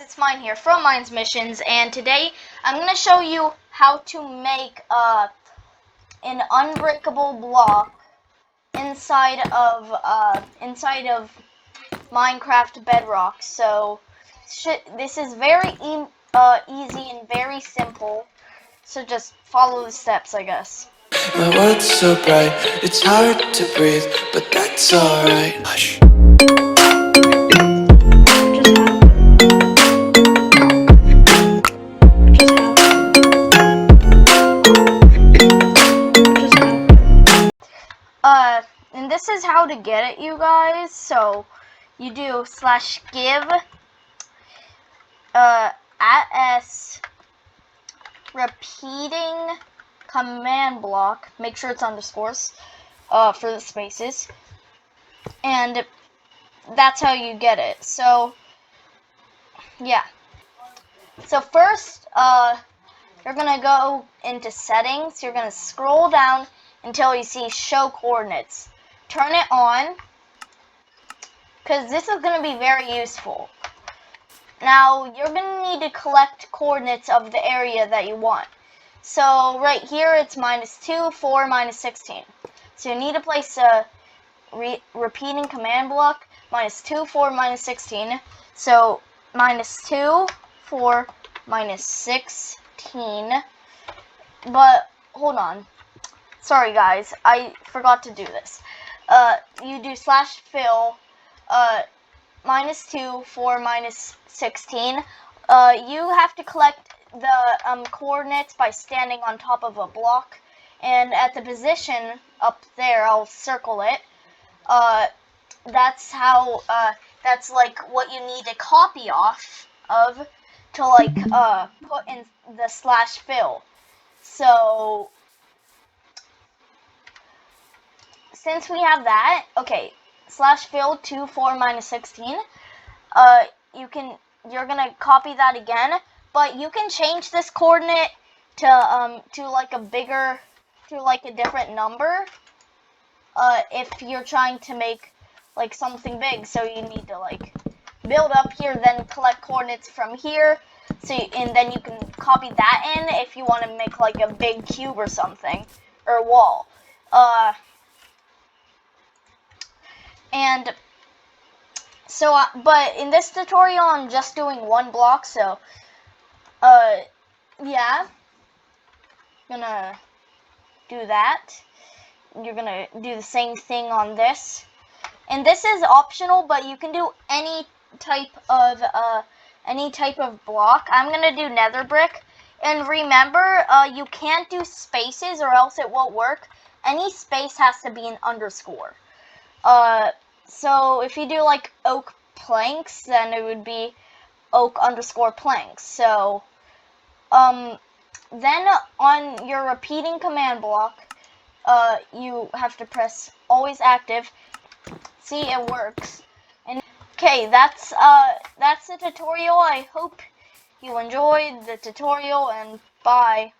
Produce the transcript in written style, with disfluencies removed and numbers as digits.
it's Mine here from Mine's Missions, and today I'm going to show you how to make an unbreakable block inside of Minecraft Bedrock. So this is very easy and very simple. So just follow the steps, I guess. My world's so bright, it's hard to breathe, but that's alright. Hush. And this is how to get it, you guys. So you do /give @s repeating command block. Make sure it's underscores for the spaces, and that's how you get it. So yeah. So first, you're gonna go into settings. You're gonna scroll down until you see show coordinates. Turn it on, because this is gonna be very useful. Now, you're going to need to collect coordinates of the area that you want. So, right here, it's -2, 4, -16. So, you need to place a repeating command block, -2, 4, -16. So, -2, 4, -16. But, hold on. Sorry, guys. I forgot to do this. You do /fill, -2, 4, -16. You have to collect the coordinates by standing on top of a block, and at the position up there, I'll circle it. That's how. That's like what you need to copy off of to like put in the /fill. So since we have that, okay. /fill 2, 4, -16. You're gonna copy that again, but you can change this coordinate to like a different number. If you're trying to make like something big, so you need to like build up here, then collect coordinates from here. And then you can copy that in if you want to make like a big cube or something, or wall. And so, but in this tutorial, I'm just doing one block, so, yeah, gonna do that. You're gonna do the same thing on this. And this is optional, but you can do any type of block. I'm gonna do nether brick. And remember, you can't do spaces or else it won't work. Any space has to be an underscore. So if you do like oak planks, then it would be oak_planks. So, then on your repeating command block, you have to press always active. See, it works. And okay, that's the tutorial. I hope you enjoyed the tutorial, and bye.